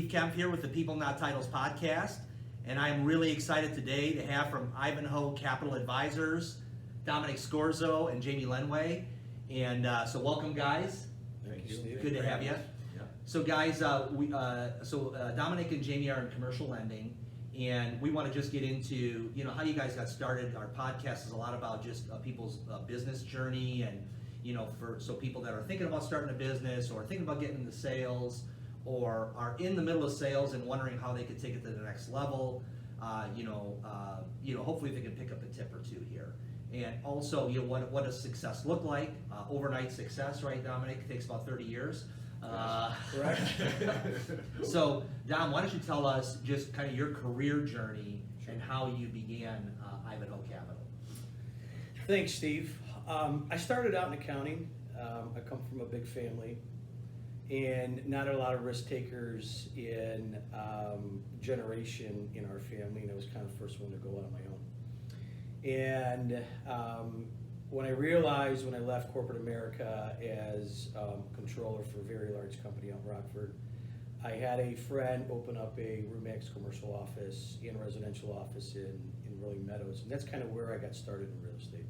Steve Kemp here with the People Not Titles podcast, and I'm really excited today to have from Ivanhoe Capital Advisors, Dominick Scorzo and Jamie Lendway. And so welcome, guys. Thank you, Steve. Good to have you. Yeah. So guys, Dominick and Jamie are in commercial lending, and we want to just get into, how you guys got started. Our podcast is a lot about just people's business journey, and so people that are thinking about starting a business or thinking about getting into sales or are in the middle of sales and wondering how they could take it to the next level. Hopefully they can pick up a tip or two here. And also, what does success look like? Overnight success, right, Dominick? Takes about 30 years. Correct. So, Dom, why don't you tell us just kind of your career journey and how you began Ivanhoe Capital? Thanks, Steve. I started out in accounting. I come from a big family, and not a lot of risk takers in generation in our family, and I was kind of the first one to go out on my own. And when I realized when I left corporate America as controller for a very large company out in Rockford, I had a friend open up a Remax commercial office and residential office in Rolling Meadows, and that's kind of where I got started in real estate.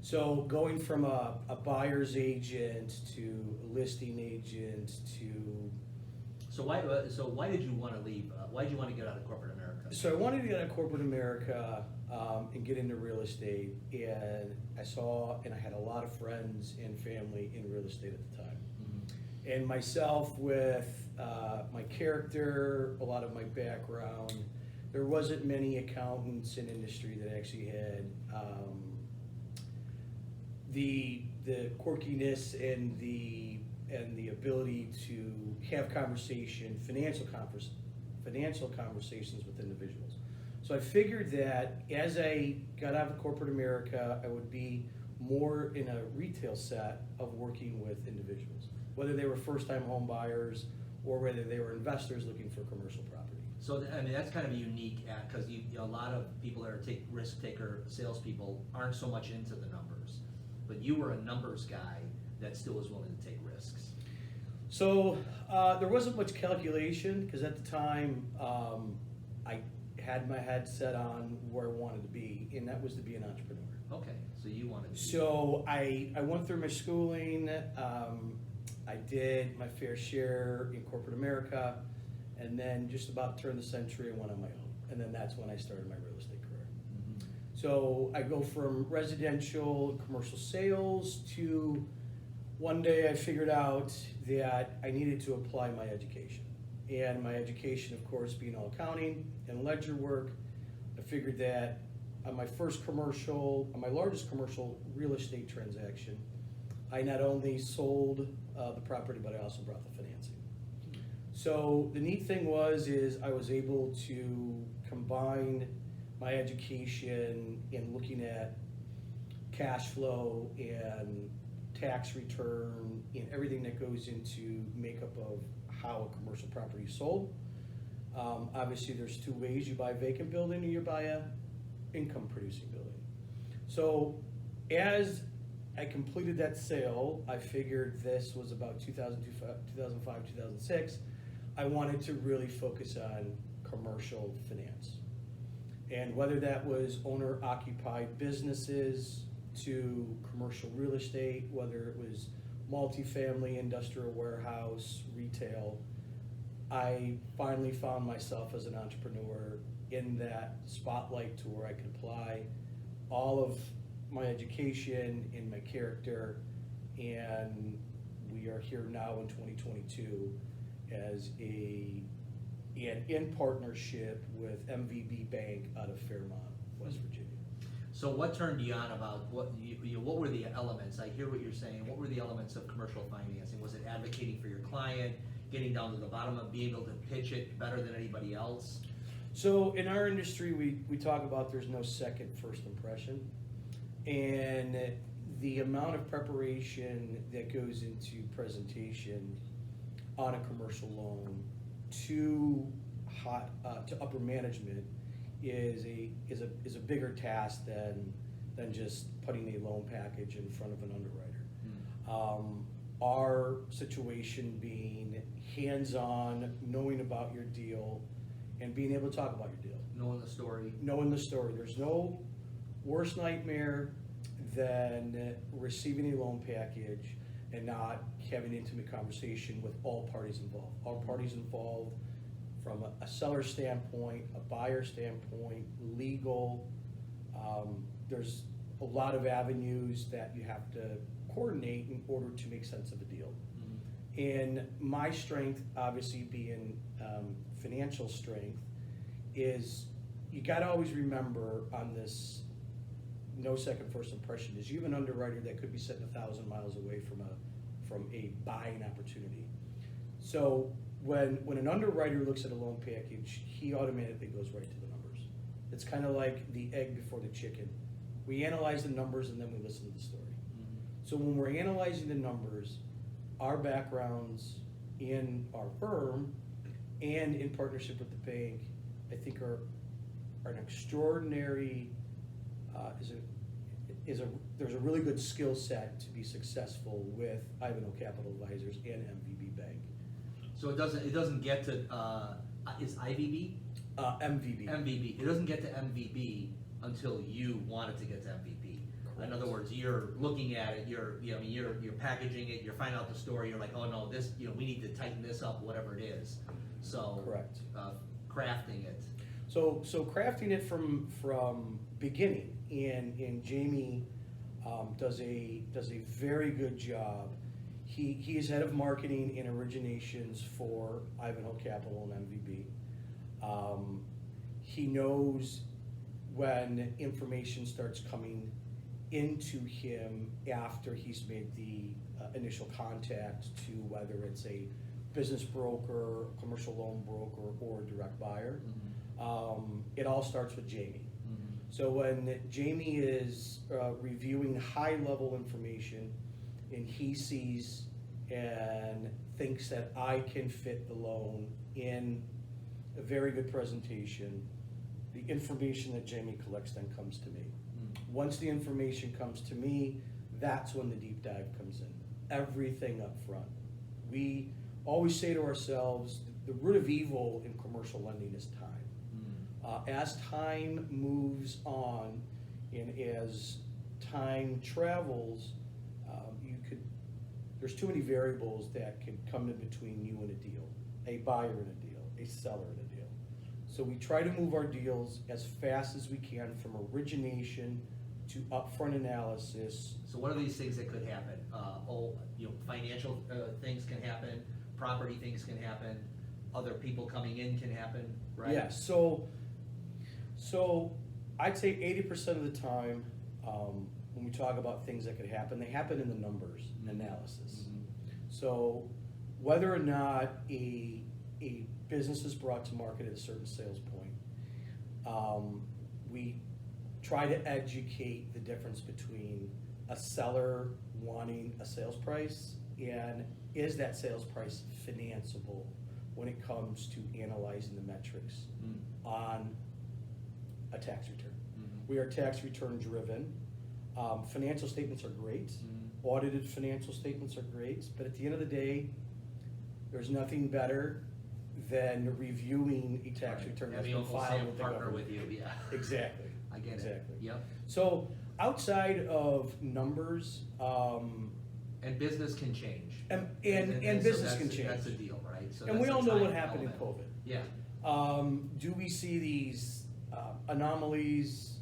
So going from a buyer's agent to a listing agent to... So why did you want to leave? Why did you want to get out of corporate America? So I wanted to get out of corporate America and get into real estate, and I had a lot of friends and family in real estate at the time. Mm-hmm. And myself, with my character, a lot of my background, there wasn't many accountants in industry that actually had the quirkiness and the ability to have financial conversations with individuals. So I figured that as I got out of corporate America, I would be more in a retail set of working with individuals, whether they were first-time home buyers or whether they were investors looking for commercial property. So that's kind of a unique act, because a lot of people that are risk taker salespeople aren't so much into the numbers, but you were a numbers guy that still was willing to take risks. So there wasn't much calculation, because at the time I had my head set on where I wanted to be, and that was to be an entrepreneur. Okay, so you wanted to. So I went through my schooling. I did my fair share in corporate America, and then just about turned the century and went on my own. And then that's when I started my real estate career. Mm-hmm. So I go from residential commercial sales to one day I figured out that I needed to apply my education. And my education, of course, being all accounting and ledger work, I figured that on my largest commercial real estate transaction, I not only sold the property, but I also brought the financing. So the neat thing was I was able to combine my education in looking at cash flow and tax return and everything that goes into makeup of how a commercial property is sold. Obviously, there's two ways: you buy a vacant building or you buy a income producing building. So as I completed that sale, I figured this was about 2005, 2006. I wanted to really focus on commercial finance. And whether that was owner-occupied businesses to commercial real estate, whether it was multifamily, industrial warehouse, retail, I finally found myself as an entrepreneur in that spotlight to where I could apply all of my education and my character, and we are here now in 2022 as in partnership with MVB Bank out of Fairmont, West Virginia. So what turned you on about what were the elements? I hear what you're saying. What were the elements of commercial financing? Was it advocating for your client, getting down to the bottom of being able to pitch it better than anybody else? So in our industry, we talk about there's no second first impression, and the amount of preparation that goes into presentation on a commercial loan to upper management is a bigger task than just putting a loan package in front of an underwriter. Our situation being hands-on, knowing about your deal, and being able to talk about your deal. Knowing the story. Knowing the story. There's no worse nightmare than receiving a loan package and not having an intimate conversation with all parties involved. All parties involved from a seller standpoint, a buyer standpoint, legal. There's a lot of avenues that you have to coordinate in order to make sense of a deal. And my strength, obviously being financial strength, is you gotta always remember on this no second first impression is you have an underwriter that could be sitting 1,000 miles away from a buying opportunity. So when an underwriter looks at a loan package, he automatically goes right to the numbers. It's kind of like the egg before the chicken. We analyze the numbers and then we listen to the story. So when we're analyzing the numbers, our backgrounds in our firm and in partnership with the bank, I think are an extraordinary, there's a really good skill set to be successful with Ivanhoe Capital Advisors and MVB Bank. So it doesn't get to, is IVB? MVB. MVB. It doesn't get to MVB until you want it to get to MVB. In other words, you're looking at it, you're packaging it, you're finding out the story, you're like, oh no, this, we need to tighten this up, whatever it is. So, correct. Crafting it. So crafting it from beginning, and Jamie does a very good job. He is head of marketing and originations for Ivanhoe Capital and MVB. He knows when information starts coming into him after he's made the initial contact to whether it's a business broker, commercial loan broker, or a direct buyer. It all starts with Jamie. So when Jamie is reviewing high-level information and he sees and thinks that I can fit the loan in a very good presentation, the information that Jamie collects then comes to me. Once the information comes to me, that's when the deep dive comes in. Everything up front. We always say to ourselves, the root of evil in commercial lending is time. As time moves on and as time travels, there's too many variables that could come in between you and a deal, a buyer and a deal, a seller and a deal. So we try to move our deals as fast as we can from origination to upfront analysis. So what are these things that could happen? Financial things can happen, property things can happen, other people coming in can happen, right? Yeah, so I'd say 80% of the time, when we talk about things that could happen, they happen in the numbers analysis. So whether or not a business is brought to market at a certain sales point, we try to educate the difference between a seller wanting a sales price and is that sales price financeable when it comes to analyzing the metrics on a tax return. We are tax return driven. Financial statements are great. Audited financial statements are great, but at the end of the day, there's nothing better than reviewing a tax return that's been filed with the government. With you, yeah. Exactly. I get exactly. it. Yep. So outside of numbers, and business can change. And so business can change. That's a deal, right? So and we all know what happened in element. COVID. Yeah. Do we see these anomalies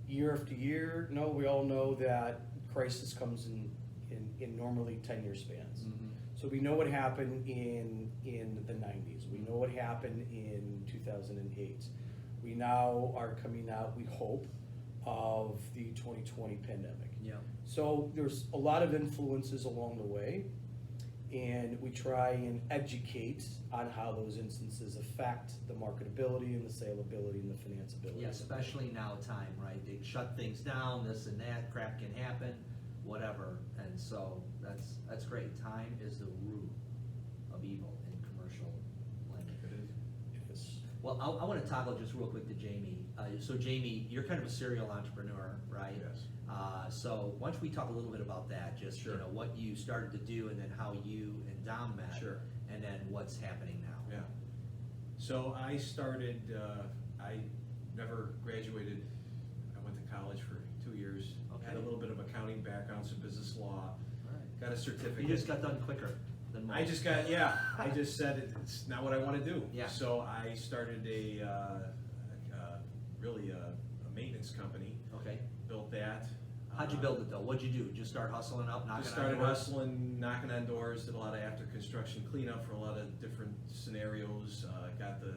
year after year? No, we all know that crisis comes in normally 10-year spans. So we know what happened in the 90s. We know what happened in 2008. We now are coming out, we hope, of the 2020 pandemic. Yeah. So there's a lot of influences along the way, and we try and educate on how those instances affect the marketability and the saleability and the financeability. Yeah, especially now time, right? They shut things down, this and that, crap can happen, whatever. And so that's great. Time is the root of evil in commercial lending. It is. Well, I want to toggle just real quick to Jamie. So Jamie, you're kind of a serial entrepreneur, right? Yes. So why don't we talk a little bit about that, just Sure. you know, what you started to do and then how you and Dom met, Sure. and then what's happening now. Yeah. So I started, I never graduated. I went to college for 2 years. Okay. Had a little bit of accounting background, some business law. All right. Got a certificate. You just got done quicker than most. I just got, yeah, I just said it's not what I want to do. Yeah. So I started really a maintenance company, Okay. built that. How'd you build it though? What'd you do? Just start hustling up, knocking Just on started doors? hustling, knocking on doors, did a lot of after construction cleanup for a lot of different scenarios. Got the,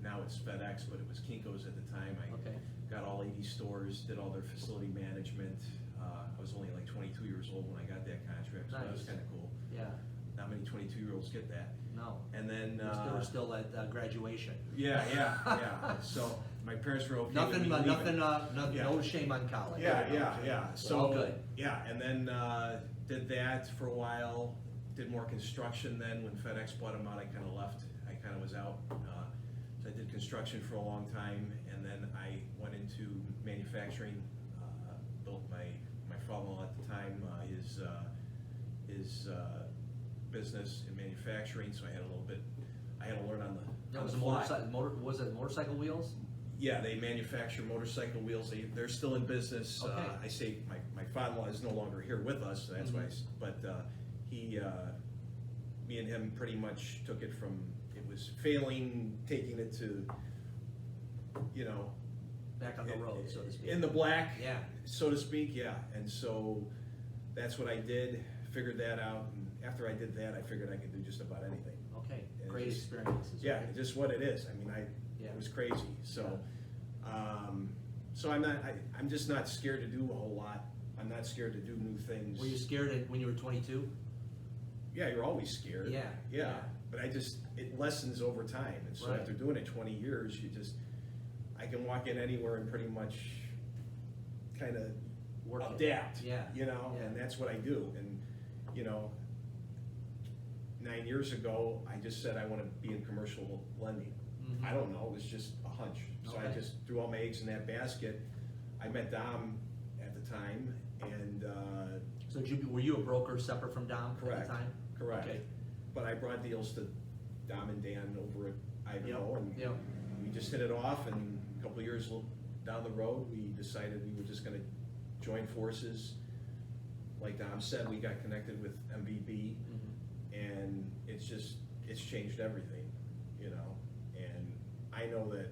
now it's FedEx, but it was Kinko's at the time. I Okay. got all 80 stores, did all their facility management. I was only like 22 years old when I got that contract, so that was Nice. kind of cool. Yeah. Not many 22-year-olds get that. No. And then, They were still at graduation. yeah. So my parents were okay with Nothing, me leaving. nothing, Yeah. no shame on college. Yeah. So all good. Yeah, and then did that for a while. Did more construction. Then when FedEx bought them out, I kind of left. I kind of was out. So I did construction for a long time, and then I went into manufacturing. Built my father-in-law at the time his business in manufacturing. So I had a little bit. I had to learn on the. That on was the a fly. was it motorcycle wheels? Yeah, they manufacture motorcycle wheels. They're still in business. Okay. I say my father-in-law is no longer here with us, so that's why. But he, me and him pretty much took it from it was failing, taking it to, you know, Back on the road, so to speak. in the black, Yeah. so to speak. Yeah, and so that's what I did. Figured that out, and after I did that, I figured I could do just about anything. Okay, And great just- experiences. Yeah, right? just what it is. I mean, Yeah. it was crazy. So, so I'm just not scared to do a whole lot. I'm not scared to do new things. Were you scared when you were 22? Yeah, you're always scared. Yeah, Yeah. yeah. But it lessens over time. And so Right. after doing it 20 years, I can walk in anywhere and pretty much kind of Work it. adapt. Yeah. You know, Yeah. and that's what I do. And, you know, 9 years ago, I just said I want to be in commercial lending. Mhm. I don't know, it was just a hunch. So I Okay. just threw all my eggs in that basket. I met Dom at the time, and, So were you a broker separate from Dom at Correct. the time? correct. Okay. But I brought deals to Dom and Dan over at Ivanhoe, and Yep. we just hit it off, and a couple of years down the road, we decided we were just gonna join forces. Like Dom said, we got connected with MVB, Mhm. and it's changed everything, you know? And I know that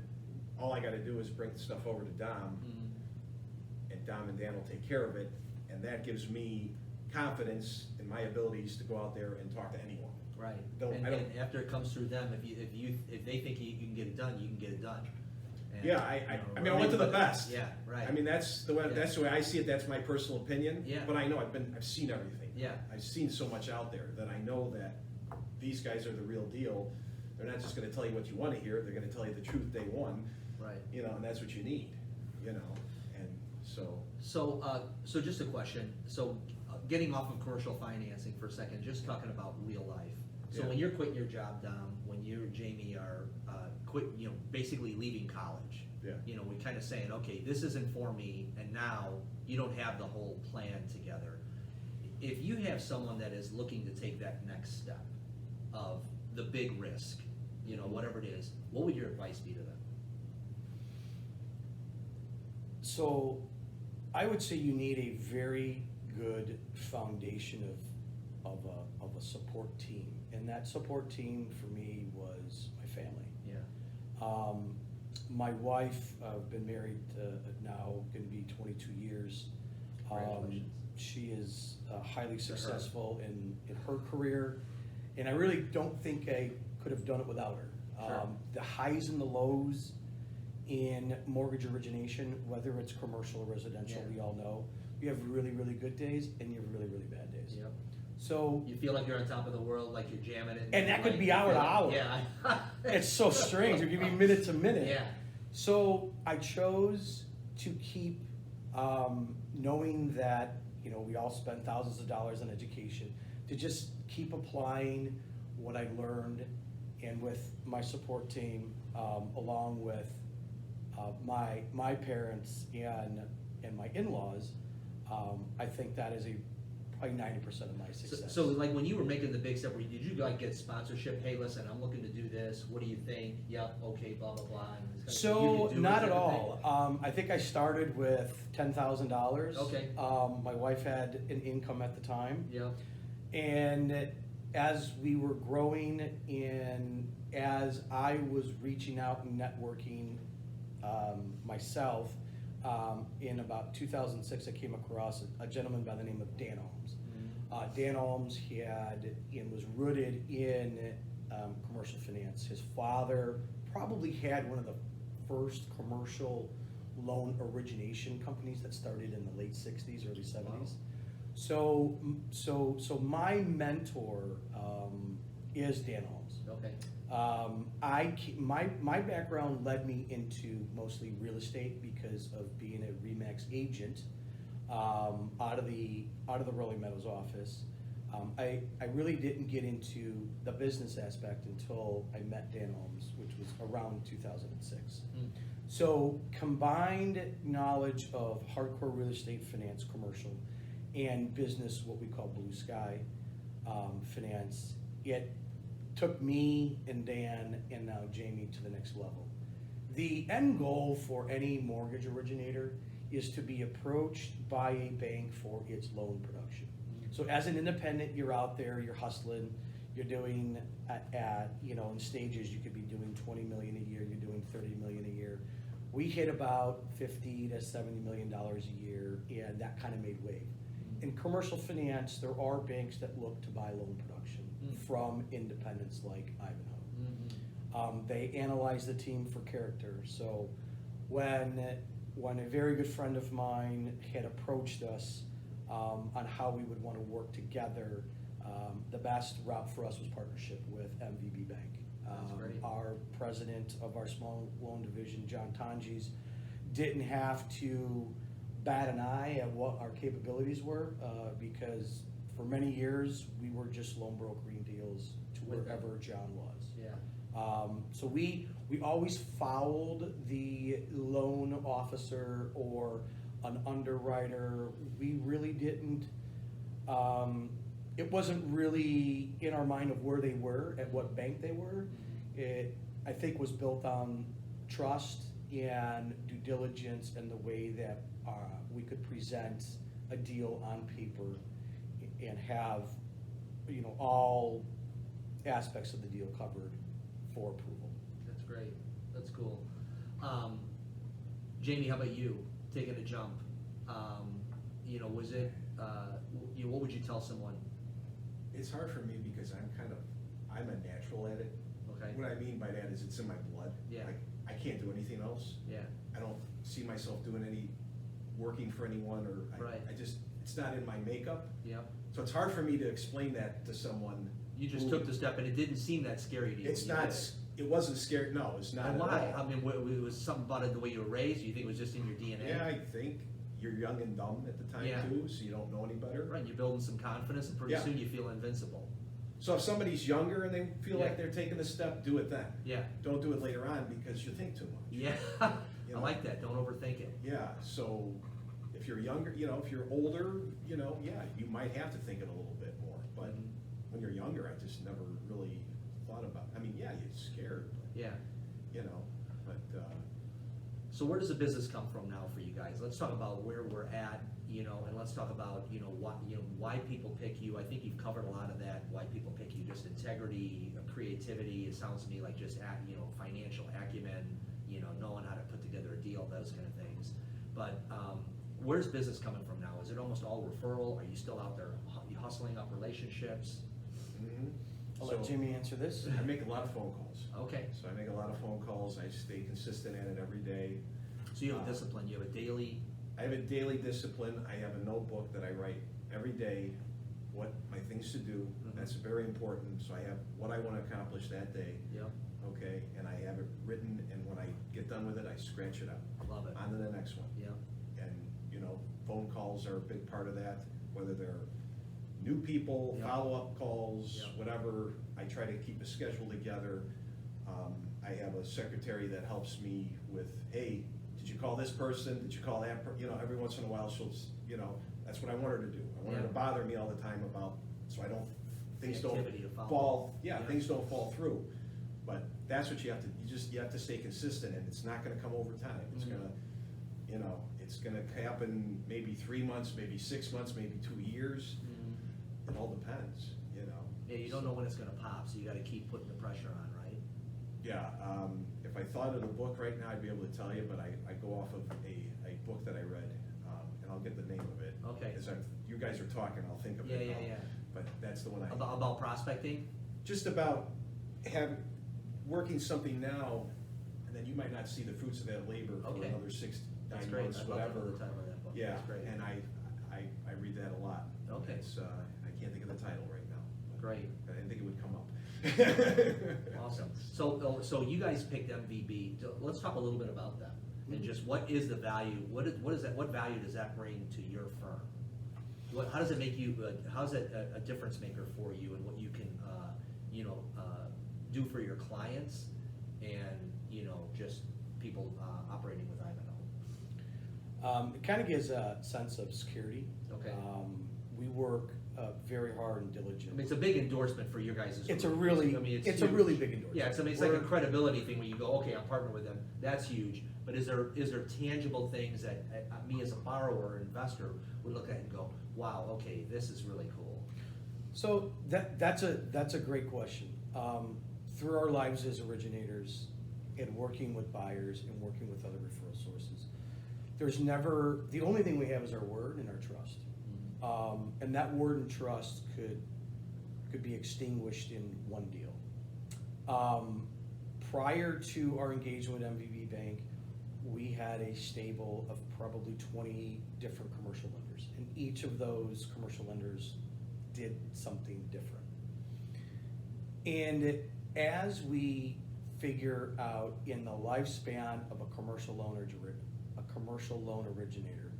all I gotta do is bring the stuff over to Dom, Mhm. and Dom and Dan will take care of it, and that gives me confidence in my abilities to go out there and talk to anyone. Right. Don't- And I don't- after it comes through them, if they think you can get it done, you can get it done. And, Yeah, you know, I mean, I went to the but- best. Yeah, right. I mean, that's the way I see it, that's my personal opinion. Yeah. But I know I've seen everything. Yeah. I've seen so much out there that I know that these guys are the real deal. They're not just gonna tell you what you wanna hear, they're gonna tell you the truth day one, Right. you know, and that's what you need, you know, and so. So just a question. So getting off of commercial financing for a second, just talking about real life. So Yeah. when you're quitting your job, Dom, when you and Jamie are basically leaving college. Yeah. You know, we kind of saying, okay, this isn't for me, and now you don't have the whole plan together. If you have someone that is looking to take that next step of the big risk, you know, whatever it is, what would your advice be to them? So I would say you need a very good foundation of a support team. And that support team for me was my family. Yeah. My wife, I've been married now going to be 22 years. Congratulations. She is highly successful in her career, and I really don't think I could have done it without her. Sure. The highs and the lows in mortgage origination, whether it's commercial or residential, Yeah. we all know, you have really, really good days and you have really, really bad days. Yep. So You feel like you're on top of the world, like you're jamming it. And that could like, be hour to hour. Yeah. it's so strange. It could be minute to minute. Yeah. So I chose to keep knowing that, you know, we all spend thousands of dollars on education, to just keep applying what I learned, and with my support team, along with my parents and my in-laws, I think that is probably 90% of my success. So like when you were making the big step, did you like get sponsorship? Hey, listen, I'm looking to do this. What do you think? Yep, okay, blah, blah, blah. And it's kind of, you So could do not it at type of all. I think I started with $10,000. Okay. My wife had an income at the time. thing? Yep, And as we were growing and as I was reaching out and networking myself, in about 2006, I came across a gentleman by the name of Dan Alms. Dan Alms was rooted in commercial finance. His father probably had one of the first commercial loan origination companies that started in the late 60s, early 70s. Wow. So my mentor is Dan Alms. okay, My background led me into mostly real estate because of being a RE/MAX agent out of the Rolling Meadows office. I really didn't get into the business aspect until I met Dan Alms, which was around 2006. So combined knowledge of hardcore real estate finance, commercial, and business, what we call blue sky finance, it took me and Dan and now Jamie to the next level. The end goal for any mortgage originator is to be approached by a bank for its loan production. So as an independent, you're out there, you're hustling, you're doing in stages, you could be doing 20 million a year, you're doing 30 million a year. We hit about 50 to $70 million a year, and that kind of made wave. In commercial finance, there are banks that look to buy loan production from independents like Ivanhoe. They analyze the team for character. So when a very good friend of mine had approached us on how we would want to work together, the best route for us was partnership with MVB Bank. That's great. Our president of our small loan division, John Tonges, didn't have to bat an eye at what our capabilities were because for many years we were just loan brokering deals to wherever John was. yeah, So we always followed the loan officer or an underwriter. We really didn't. It wasn't really in our mind of where they were, at what bank they were. It, I think, was built on trust and due diligence and the way that we could present a deal on paper and have, all aspects of the deal covered for approval. that's great, that's cool. Jamie, how about you, taking a jump? Was it, what would you tell someone? It's hard for me because I'm a natural at it. Okay, What I mean by that is it's in my blood. Yeah. Like, I can't do anything else. yeah, I don't see myself working for anyone, or Right. it's not in my makeup. yeah. So it's hard for me to explain that to someone. You just who- took the step and it didn't seem that scary to you. It's when you not, did it. it wasn't scary, no, it's not And at why? all. I mean, it was something about it, the way you were raised? You think it was just in your DNA? Yeah, I think you're young and dumb at the time Yeah. too, so you don't know any better. Right, you're building some confidence, and pretty Yeah. soon you feel invincible. So if somebody's younger and they feel Yeah. like they're taking a step, do it then. Yeah, Don't do it later on because you think too much. yeah. You I know? like that. Don't overthink it. Yeah, so if you're younger, if you're older, yeah, you might have to think it a little bit more. But Mhm. when you're younger, I just never really thought about, yeah, you're scared, Yeah. but, So where does the business come from now for you guys? Let's talk about where we're at, and let's talk about, why people pick you. I think you've covered a lot of that, why people pick you, just integrity, creativity. It sounds to me like just, financial acumen, knowing how to put together a deal, those kind of things. But where's business coming from now? Is it almost all referral? Are you still out there hustling up relationships? I'll let So- Jimmy answer this. I make a lot of phone calls. Okay, So I make a lot of phone calls, I stay consistent at it every day. so you have a discipline, you have a daily, I have a daily discipline, I have a notebook that I write every day, what my things to do, Mhm. that's very important, so I have what I wanna accomplish that day, yep, okay, and I have it written, and when I get done with it, I scratch it out, love it, on to the next one. yep, And, phone calls are a big part of that, whether they're new people, Yeah. follow-up calls, Yeah. whatever, I try to keep a schedule together. I have a secretary that helps me with, hey, did you call this person? Did you call that every once in a while that's what I want her to do. I want her to bother me all the time about, so I don't, things don't Activity to follow. fall, things don't fall through. But that's what you have to stay consistent, and it's not gonna come over time. It's Mm-hmm. gonna, it's gonna happen maybe 3 months, maybe 6 months, maybe 2 years. Mm-hmm. It all depends, Yeah, you don't know when it's gonna pop, so you gotta keep putting the pressure on, right? Yeah, if I thought of the book right now, I'd be able to tell you, but I go off of a book that I read, and I'll get the name of it. Okay. As you guys are talking, I'll think of Yeah, it. yeah. But that's the one About prospecting? just about working something now, and then you might not see the fruits of that labor for Okay. another 6, 9 That's great. months, I'd love to know whatever. the title of that book. Yeah, That's great. and I read that a lot. Okay. It's, I can't think of the title right now. But Great. I didn't think it would come up. Awesome. So you guys picked MVB. So let's talk a little bit about them. And just what is the value? What value does that bring to your firm? How does it make you? How is it a difference maker for you and what you can, do for your clients and just people operating with Ivanhoe? It kind of gives a sense of security. Okay. We work very hard and diligent. I mean, it's a big endorsement for your guys' It's a group. really, I mean, it's a huge. really big endorsement. Yeah, it's like a credibility thing when you go, okay, I'm partnering with them. That's huge. But is there tangible things that me as a borrower or investor would look at and go, wow, okay, this is really cool? So that's a great question. Through our lives as originators and working with buyers and working with other referral sources, the only thing we have is our word and our trust. And that word and trust could be extinguished in one deal. Prior to our engagement with MVB Bank, we had a stable of probably 20 different commercial lenders, and each of those commercial lenders did something different. And as we figure out in the lifespan of a commercial loan originator,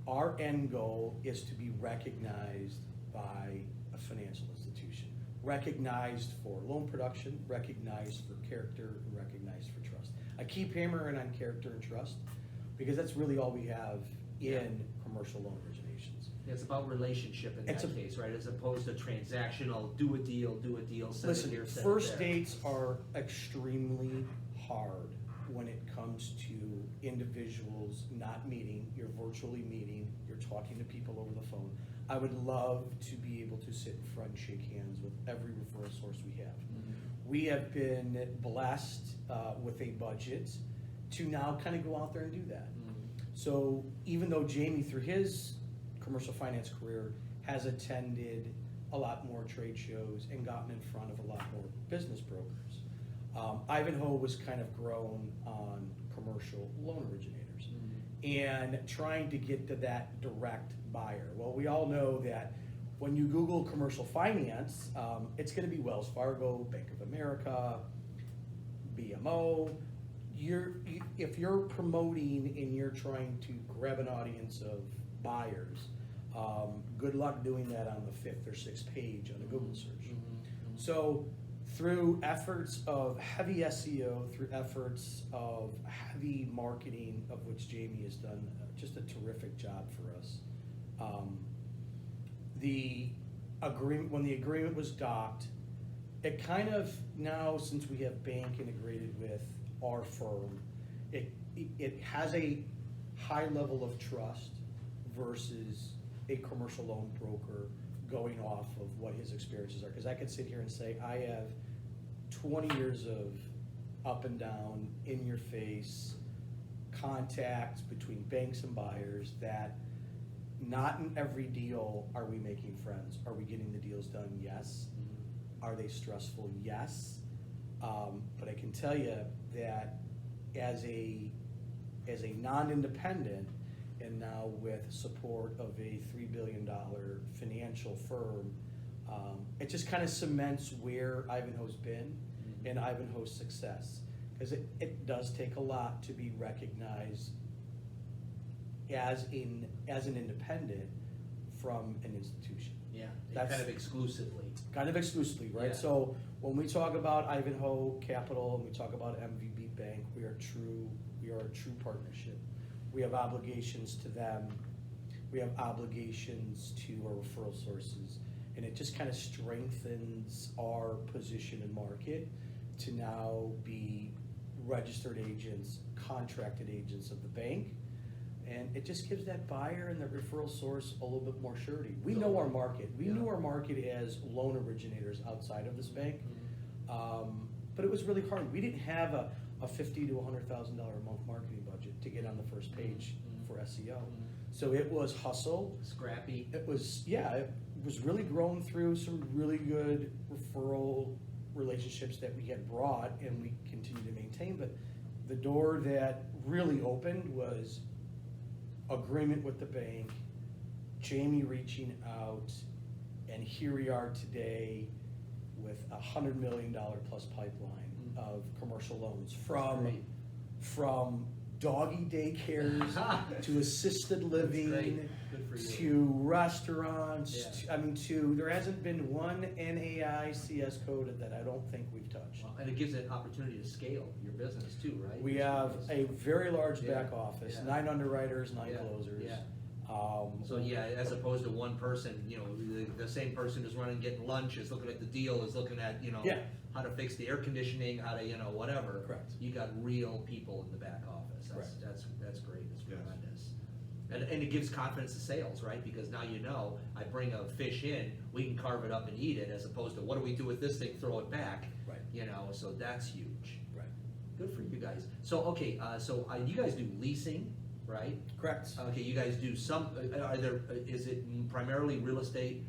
our end goal is to be recognized by a financial institution, recognized for loan production, recognized for character, and recognized for trust. I keep hammering on character and trust because that's really all we have in commercial loan originations. It's about relationship in that case, right? As opposed to transactional, do a deal, send it here, Listen, send first it there. dates are extremely hard when it comes to individuals not meeting, you're virtually meeting, you're talking to people over the phone. I would love to be able to sit in front and shake hands with every referral source we have. We have been blessed with a budget to now kind of go out there and do that. So even though Jamie, through his commercial finance career, has attended a lot more trade shows and gotten in front of a lot more business brokers, Ivanhoe was kind of grown on commercial loan originators and trying to get to that direct buyer. Well, we all know that when you Google commercial finance, it's going to be Wells Fargo, Bank of America, BMO. If you're promoting and you're trying to grab an audience of buyers, good luck doing that on the 5th or 6th page on a Google search. So through efforts of heavy SEO, through efforts of heavy marketing, of which Jamie has done just a terrific job for us, when the agreement was docked, it kind of now, since we have bank integrated with our firm, it has a high level of trust versus a commercial loan broker going off of what his experiences are. Because I could sit here and say, I have 20 years of up and down, in your face contacts between banks and buyers that not in every deal are we making friends. Are we getting the deals done? Yes. Are they stressful? Yes. But I can tell you that as a non-independent, and now with support of a $3 billion financial firm, it just kind of cements where Ivanhoe's been and Ivanhoe's success. Because it does take a lot to be recognized as an independent from an institution. Yeah, That's- kind of exclusively. Kind of exclusively, right? Yeah. So when we talk about Ivanhoe Capital and we talk about MVB Bank, we are a true partnership. We have obligations to them. We have obligations to our referral sources. And it just kind of strengthens our position in market to now be registered agents, contracted agents of the bank. And it just gives that buyer and that referral source a little bit more surety. We know our market. We knew our market as loan originators outside of this bank. But it was really hard. We didn't have a $50,000 to $100,000 a month marketing budget to get on the first page for SEO. So it was hustle. Scrappy. It was really grown through some really good referral relationships that we had brought and we continue to maintain. But the door that really opened was agreement with the bank, Jamie reaching out, and here we are today with $100 million plus pipeline of commercial loans from doggy daycares to assisted living Good for you. to restaurants. Yeah. There hasn't been one NAICS code that I don't think we've touched. Well, and it gives an opportunity to scale your business too, right? We have a very large Yeah. back office, Yeah. 9 underwriters, 9 Yeah. closers. Yeah. So yeah, as opposed to one person, the same person is running, getting lunch, is looking at the deal, is looking at, Yeah. how to fix the air conditioning, how to, whatever. Correct. You got real people in the back office. Correct. That's great. It's Yes. tremendous. And it gives confidence to sales, right? Because now I bring a fish in, we can carve it up and eat it, as opposed to what do we do with this thing, throw it back. Right. So that's huge. Right. Good for you guys. So, okay, you guys do leasing, right? Correct. Okay, you guys do is it primarily real estate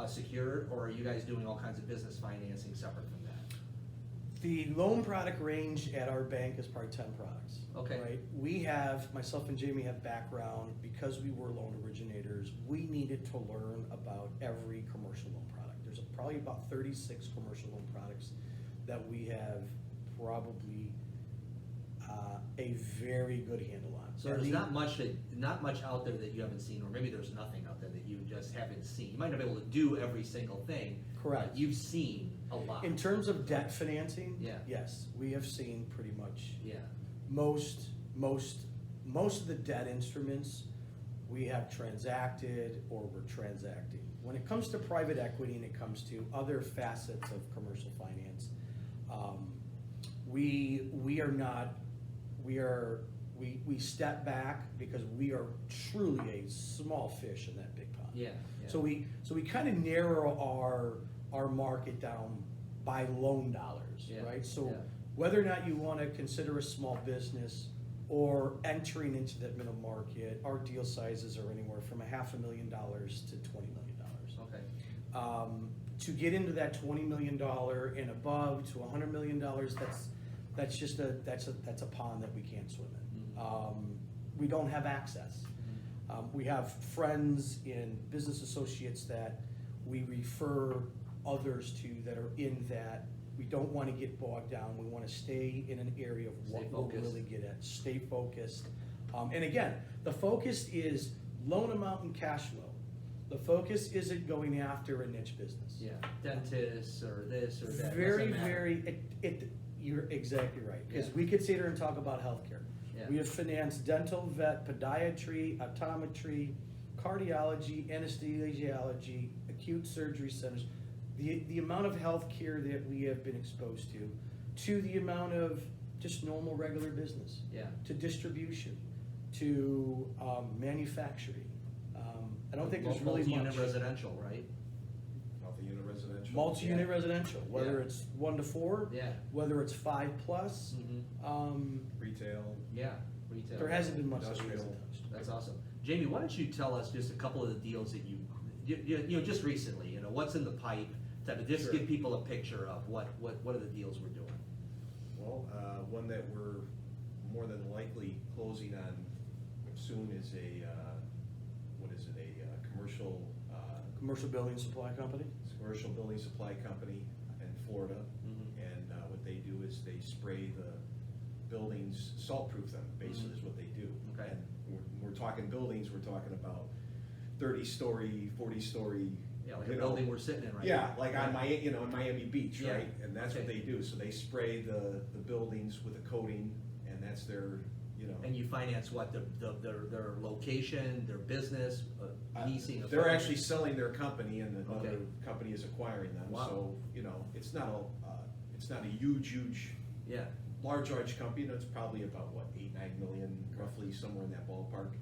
secured, or are you guys doing all kinds of business financing separate from that? The loan product range at our bank is probably 10 products. Okay. Right? Myself and Jamie have background, because we were loan originators, we needed to learn about every commercial loan product. There's probably about 36 commercial loan products that we have probably a very good handle on. So there's not much out there that you haven't seen, or maybe there's nothing out there that you just haven't seen. You might not be able to do every single thing. Correct. But you've seen a lot. In terms of debt financing, Yeah. yes, we have seen pretty much Yeah. most of the debt instruments we have transacted or we're transacting. When it comes to private equity and it comes to other facets of commercial finance, we step back because we are truly a small fish in that big pond. Yeah. So we kind of narrow our market down by loan dollars, Yeah, right? So yeah. whether or not you want to consider a small business or entering into that middle market, our deal sizes are anywhere from $500,000 to $20 million. Okay. To get into that $20 million and above to $100 million, that's just a pond that we can't swim in. We don't have access. We have friends and business associates that we refer others to that are in that. We don't want to get bogged down. We want to stay in an area of what we're really good at. Stay focused. And again, the focus is loan amount and cash flow. The focus isn't going after a niche business. Yeah. Dentists or this or that. You're exactly right. Because Yeah. we could sit here and talk about healthcare. Yeah. We have financed dental, vet, podiatry, optometry, cardiology, anesthesiology, acute surgery centers. The amount of healthcare that we have been exposed to the amount of just normal regular business, Yeah. to distribution, to manufacturing. I don't think there's really Multi-unit much. residential, right? Multi-unit residential. Multi-unit Yeah. residential, whether Yeah. it's 1 to 4, Yeah. whether it's 5+. Retail. Yeah. Retail. There hasn't been much that we Industrial. haven't touched. That's awesome. Jamie, why don't you tell us just a couple of the deals that just recently, what's in the pipe, just Sure. give people a picture of what are the deals we're doing. Well, one that we're more than likely closing on soon is a Commercial building supply company? commercial building supply company in Florida. Mhm. And what they do is they spray the buildings, salt-proof them, basically is what they do. Okay. And we're talking buildings, we're talking about 30-story, 40-story Yeah, like you a know, building we're sitting in right yeah, now. like on in Miami Beach, Yeah. right? And that's what Okay. they do. So they spray the buildings with a coating, and that's their, you know. And you finance what, their location, their business, leasing? They're equipment? actually selling their company, and another Okay. company is acquiring them. Wow. So, you know, it's not a huge, Yeah, large company. You know, it's probably about what, 8-9 million, roughly somewhere in that ballpark.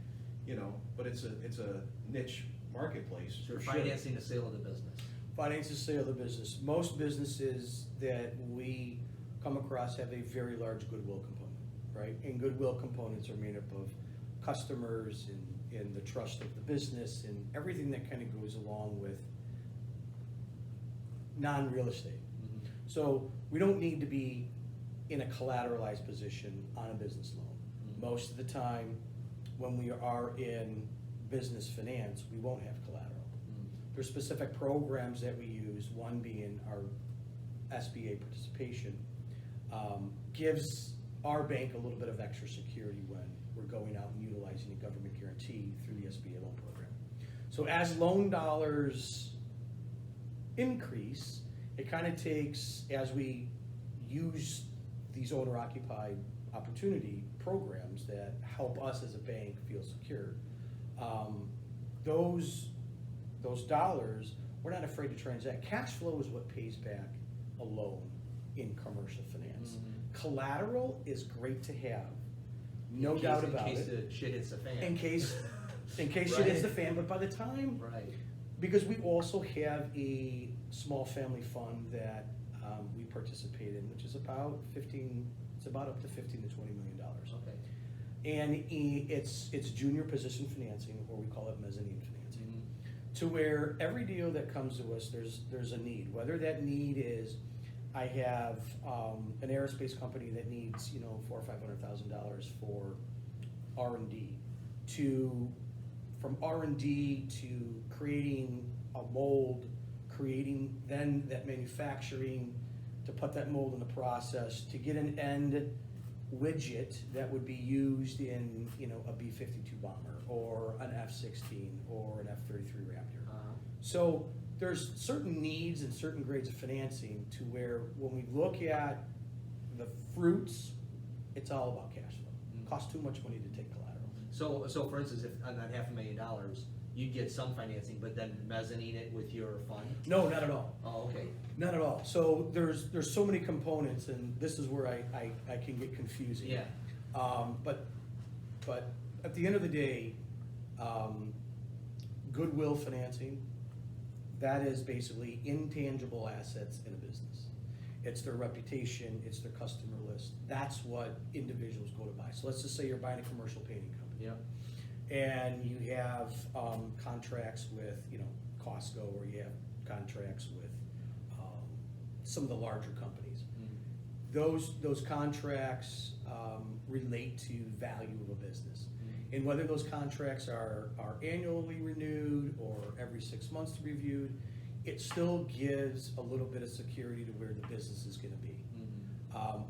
You know, but it's a niche marketplace. so you're for sure. financing the sale of the business. Finance the sale of the business. Most businesses that we come across have a very large goodwill component, right? And goodwill components are made up of customers and the trust of the business and everything that kind of goes along with non-real estate. Mhm. So we don't need to be in a collateralized position on a business loan. Mhm. Most of the time, when we are in business finance, we won't have collateral. There's specific programs that we use, one being our SBA participation, gives our bank a little bit of extra security when we're going out and utilizing a government guarantee through the SBA loan program. So as loan dollars increase, it kind of takes, as we use these owner-occupied opportunity programs that help us as a bank feel secure, those dollars, we're not afraid to transact. Cash flow is what pays back a loan in commercial finance. Mhm. Collateral is great to have, no doubt about In case it. the shit hits the fan. In case shit hits Right. the fan, but by the time, Right. because we also have a small family fund that we participate in, which is about up to $15 to $20 million. Okay. And it's junior position financing, or we call it mezzanine financing. Mhm. To where every deal that comes to us, there's a need. Whether that need is, I have an aerospace company that needs, $400,000 or $500,000 for R&D. From R&D to creating a mold, creating then that manufacturing, to put that mold in the process, to get an end widget that would be used in, a B-52 bomber, or an F-16, or an F-33 Raptor. Uh-huh. So there's certain needs and certain grades of financing to where when we look at the fruits, it's all about cash flow. Mm. Costs too much money to take collateral. So for instance, if on that $500,000, you'd get some financing, but then mezzanine it with your fund? No, not at all. Oh, okay. Not at all. So there's so many components, and this is where I can get confusing. Yeah. But at the end of the day, goodwill financing, that is basically intangible assets in a business. It's their reputation, it's their customer list. That's what individuals go to buy. So let's just say you're buying a commercial painting company. Yeah. And you have contracts with, Costco, or you have contracts with some of the larger companies. Those contracts relate to value of a business. And whether those contracts are annually renewed or every 6 months reviewed, it still gives a little bit of security to where the business is going to be.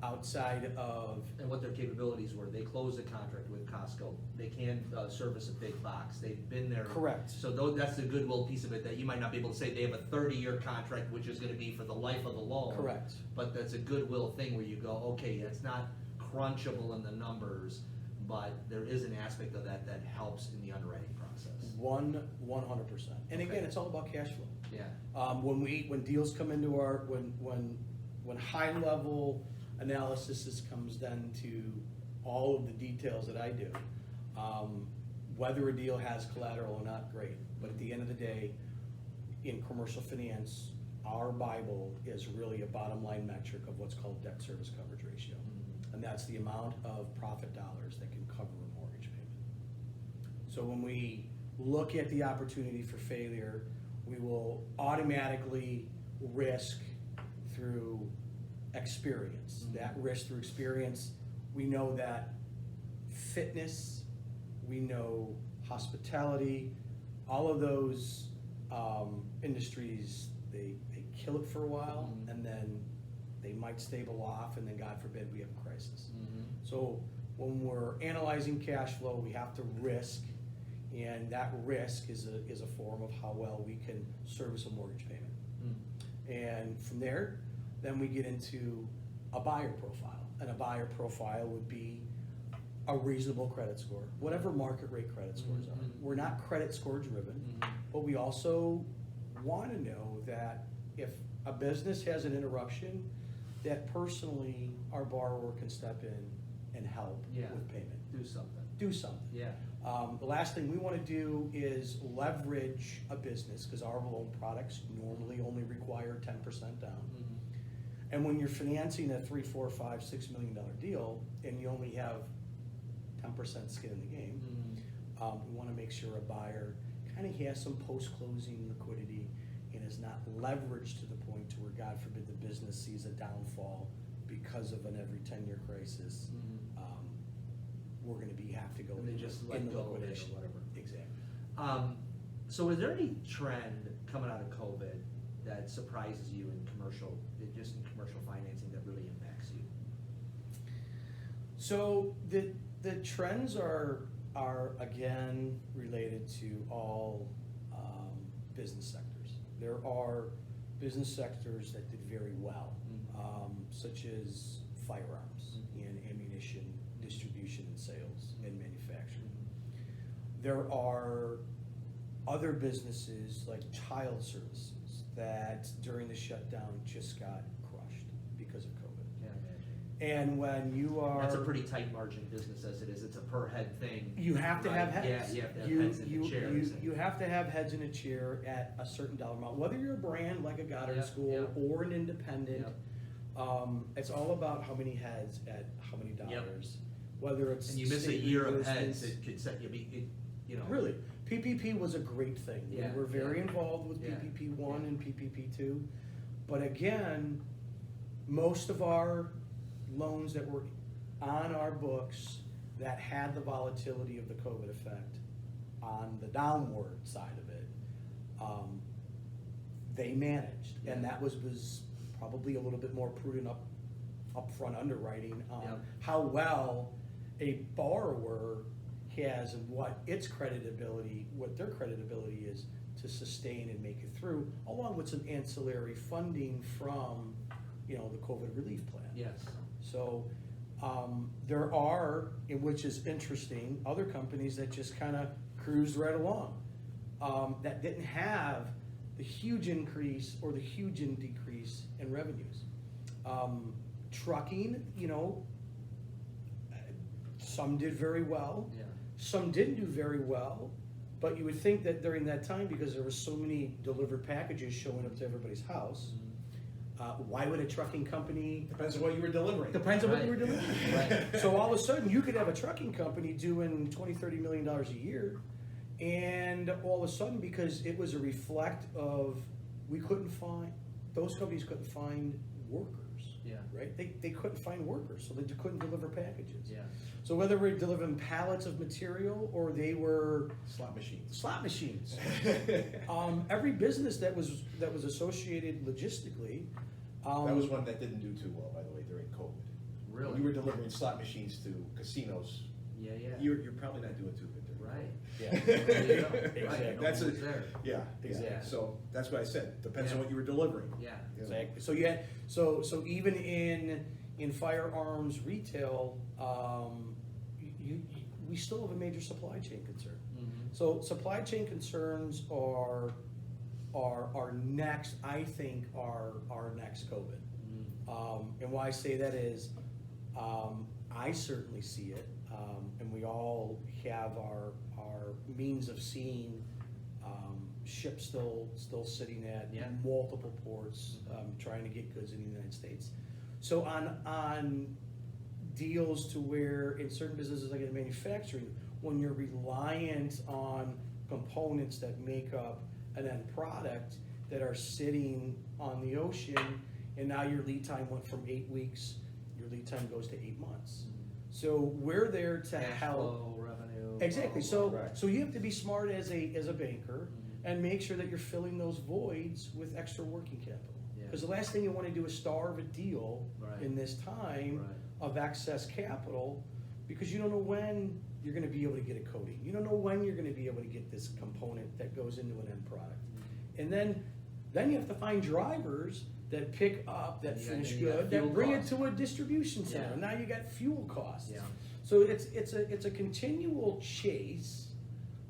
Outside of, And what their capabilities were. They closed a contract with Costco. They can service a big box. They've been there. correct. So that's the goodwill piece of it, that you might not be able to say they have a 30-year contract, which is gonna be for the life of the loan. Correct. But that's a goodwill thing where you go, okay, it's not crunchable in the numbers, but there is an aspect of that that helps in the underwriting process. 100%. And again, Okay. it's all about cash flow. Yeah. When deals come into when high level analysis comes down to all of the details that I do, whether a deal has collateral or not, great. But at the end of the day, in commercial finance, our Bible is really a bottom line metric of what's called debt service coverage ratio. And that's the amount of profit dollars that can cover a mortgage payment. So when we look at the opportunity for failure, we will automatically risk through experience. That risk through experience, we know that fitness, we know hospitality, all of those industries, they kill it for a while, and then they might stable off, and then God forbid we have a crisis. So when we're analyzing cash flow, we have to risk And that risk is a form of how well we can service a mortgage payment. And from there, then we get into a buyer profile. And a buyer profile would be a reasonable credit score, whatever market rate credit scores are. We're not credit score driven, but we also want to know that if a business has an interruption, that personally our borrower can step in and help with payment. Do something. Do something. Yeah. The last thing we want to do is leverage a business, because our loan products normally only require 10% down. And when you're financing a $3, $4, $5, $6 million deal, and you only have 10% skin in the game, we want to make sure a buyer kind of has some post-closing liquidity and is not leveraged to the point to where, God forbid, the business sees a downfall because of an every 10-year crisis. We're going to have to go And they just let in the go of it or liquidation. whatever. Exactly. So is there any trend coming out of COVID that surprises you in commercial financing that really impacts you? So the trends are again related to all business sectors. There are business sectors that did very well, such as firearms and ammunition distribution and sales and manufacturing. There are other businesses like child services that during the shutdown just got crushed because of COVID. Can't imagine. And when you are... That's a pretty tight margin business as it is. It's a per head thing. You have to have right? heads. Yeah, you have to have heads in the chairs. You have to have heads in a chair at a certain dollar amount. Whether you're a brand like a Goddard Yep, School yep. or an independent, Yep. It's all about how many heads at how many dollars. Whether it's And you miss a state year of heads, reimbursements. it could set you know. Really, PPP was a great thing. Yeah, We were very yeah. involved with Yeah, PPP 1 yeah. and PPP 2. But again, most of our loans that were on our books that had the volatility of the COVID effect on the downward side of it, they managed. Yeah. And that was probably a little bit more prudent upfront underwriting on Yeah. how well a borrower has and what their creditability is to sustain and make it through, along with some ancillary funding from, the COVID relief plan. Yes. So there are, which is interesting, other companies that just kind of cruised right along, that didn't have the huge increase or the huge decrease in revenues. Trucking, some did very well. Yeah. Some didn't do very well, but you would think that during that time, because there were so many delivered packages showing up to everybody's house, why would a trucking company? Depends on what you were delivering. Depends on what you were Right. doing. Right. So all of a sudden, you could have a trucking company doing $20, $30 million a year, and all of a sudden, because it was a reflect of, those companies couldn't find workers. Yeah. Right? They couldn't find workers, so they couldn't deliver packages. Yeah. So whether we're delivering pallets of material or they were Slot machines. slot machines, every business that was associated logistically. That was one that didn't do too well, by the way, during COVID. Really? When you were delivering slot machines to casinos, Yeah, yeah. you're probably not doing too good there. Right. Yeah. There you go. Exactly. Right. That's Almost it. there. Yeah, Exactly. yeah. So that's what I said. Depends on Yeah. what you were delivering. Yeah. Yeah. Exactly. So so even in firearms retail, we still have a major supply chain concern. So supply chain concerns are next. I think are next COVID. And why I say that is, I certainly see it, and we all have our means of seeing ships still sitting at Yeah. multiple ports, trying to get goods in the United States. So on deals to where in certain businesses like in manufacturing, when you're reliant on components that make up an end product that are sitting on the ocean, and now your lead time went from 8 weeks, your lead time goes to 8 months. So we're there to Cash help. flow, revenue. Exactly. blah, So blah, blah. so you have to be smart as a banker and make sure that you're filling those voids with extra working capital. Yeah. Because the last thing you want to do is starve a deal Right. in this time Right. of excess capital, because you don't know when you're gonna be able to get a coating. You don't know when you're gonna be able to get this component that goes into an end product. And then you have to find drivers that pick up that You got- finished you got good, fuel that bring costs. it to a distribution center. Yeah. Now you got fuel costs. Yeah. So it's a continual chase,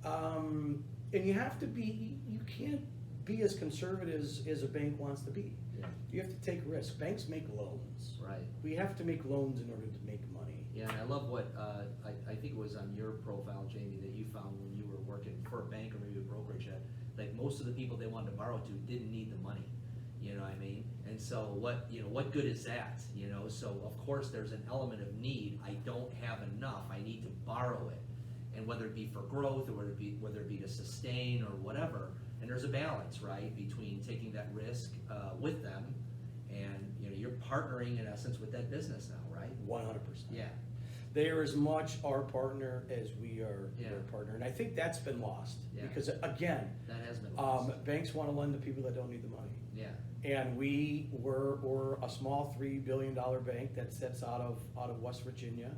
and you have to be. You can't be as conservative as a bank wants to be. Yeah. You have to take risks. Banks make loans. Right. We have to make loans in order to make money. Yeah, and I love what, I think it was on your profile, Jamie, that you found when you were working for a bank or maybe a brokerage, that like most of the people they wanted to borrow to didn't need the money, you know what I mean? And so what good is that, you know? So of course, there's an element of need. I don't have enough, I need to borrow it. And whether it be for growth, or whether it be to sustain or whatever, and there's a balance, right, between taking that risk with them, and you're partnering in essence with that business now, right? 100%. Yeah. They are as much our partner as we are Yeah. their partner, and I think that's been lost. Yeah. Because again, That has been lost. banks want to lend to people that don't need the money. Yeah. And we're a small $3 billion bank that sits out of West Virginia,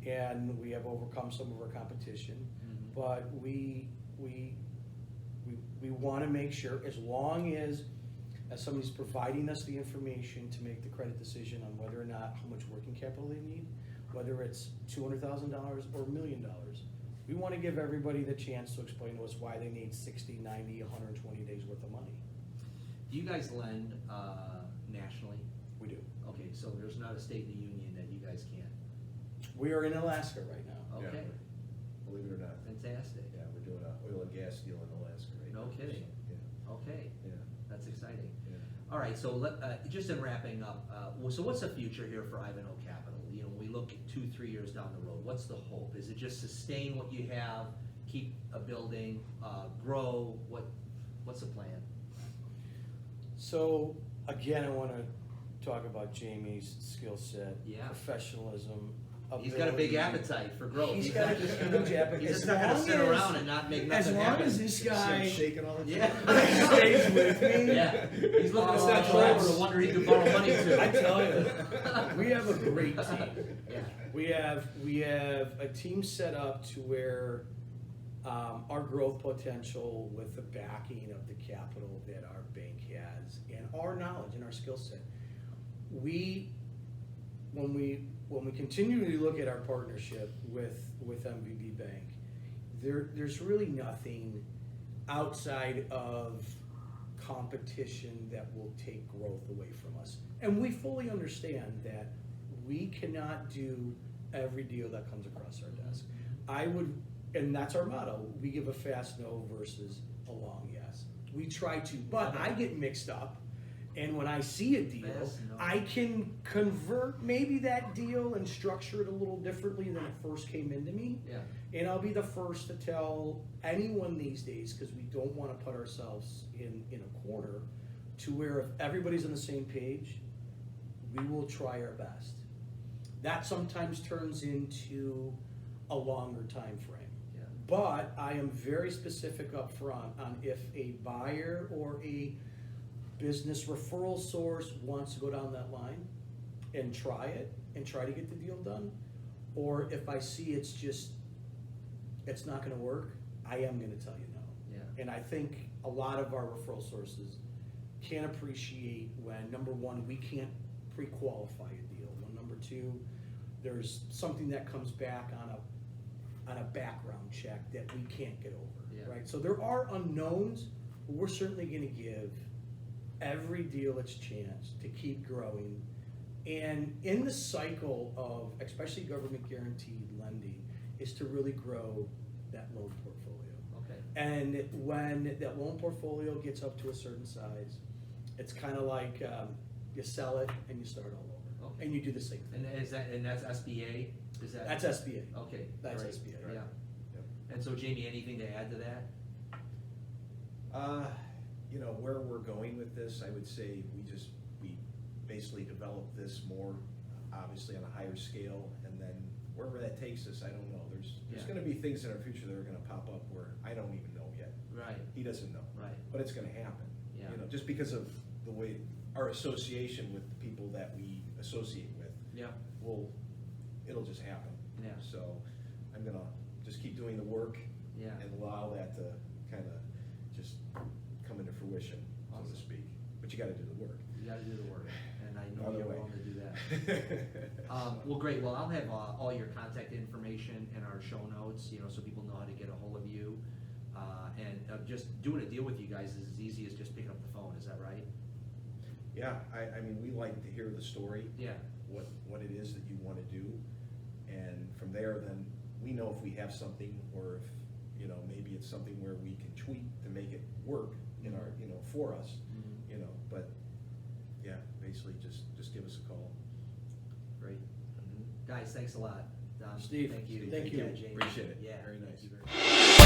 and we have overcome some of our competition. Mhm. But we want to make sure, as long as somebody's providing us the information to make the credit decision on whether or not how much working capital they need, whether it's $200,000 or $1 million, we want to give everybody the chance to explain to us why they need 60, 90, 120 days worth of money. Do you guys lend nationally? We do. Okay, so there's not a state in the union that you guys can't. We are in Alaska right now. Yeah. Okay, Believe it or not. fantastic. Yeah, we're doing an oil and gas deal in Alaska right No now. kidding. So, Okay, Yeah, that's exciting. yeah, All right, so just in wrapping up, so what's the future here for Ivanhoe Capital? When we look 2-3 years down the road, what's the hope? Is it just sustain what you have, keep a building, grow? What's the plan? So, again, I want to talk about Jamie's skill set, Yeah. professionalism. He's got a big ability. appetite for growth. He's got a huge appetite. He's just As not gonna long sit as- around and not make As nothing long happen. as this guy shaking all the time. Yeah. stays with me. Yeah, he's looking It's over not his shoulder close. to wonder he could borrow money to. I tell you, we have a great team. Yeah. We have a team set up to where our growth potential, with the backing of the capital that our bank has and our knowledge and our skill set, when we continue to look at our partnership with MVB Bank, there's really nothing outside of competition that will take growth away from us. And we fully understand that we cannot do every deal that comes across our desk. And that's our motto, we give a fast no versus a long yes. We try to, but I get mixed up, and when I see a deal, Fast no. I can convert maybe that deal and structure it a little differently than it first came into me. Yeah. And I'll be the first to tell anyone these days, because we don't want to put ourselves in a corner, to where if everybody's on the same page, we will try our best. That sometimes turns into a longer time frame. Yeah. But I am very specific up front on if a buyer or a business referral source wants to go down that line and try it and try to get the deal done, or if I see it's not gonna work, I am gonna tell you no. Yeah. And I think a lot of our referral sources can appreciate when, number one, we can't pre-qualify a deal. When number two, there's something that comes back on a background check that we can't get over, Yeah. right? So there are unknowns, but we're certainly gonna give every deal its chance to keep growing. And in the cycle of, especially government guaranteed lending, is to really grow that loan portfolio. Okay. And when that loan portfolio gets up to a certain size, it's kind of like you sell it and you start all over. Okay. And you do the same thing. And that's SBA? Is that? That's SBA. Okay. That's great. SBA, right. Yeah. Yep. And so Jamie, anything to add to that? Where we're going with this, I would say we basically develop this more, obviously on a higher scale, and then wherever that takes us, I don't know. There's Yeah. gonna be things in our future that are gonna pop up where I don't even know yet. Right. He doesn't know. Right. But it's gonna happen. Yeah. Just because of the way our association with the people that we associate with, Yeah. it'll just happen. Yeah. So I'm gonna just keep doing the work Yeah. and allow that to kind of just come into fruition, so Awesome. to speak. But you gotta do the work. You gotta do the work, and I know By the you're way. willing to do that. Well, great, well, I'll have all your contact information in our show notes, so people know how to get a hold of you. And just doing a deal with you guys is as easy as just picking up the phone, is that right? Yeah, I mean, we like to hear the story. Yeah. What it is that you wanna do, and from there, then, we know if we have something, or if, maybe it's something where we can tweak to make it work in our, for us, but, yeah, basically, just give us a call. Great. Guys, thanks a lot. Steve, Thank you. thank you. Yeah, Jamie. Appreciate it. Yeah. Very nice. Thank you very much.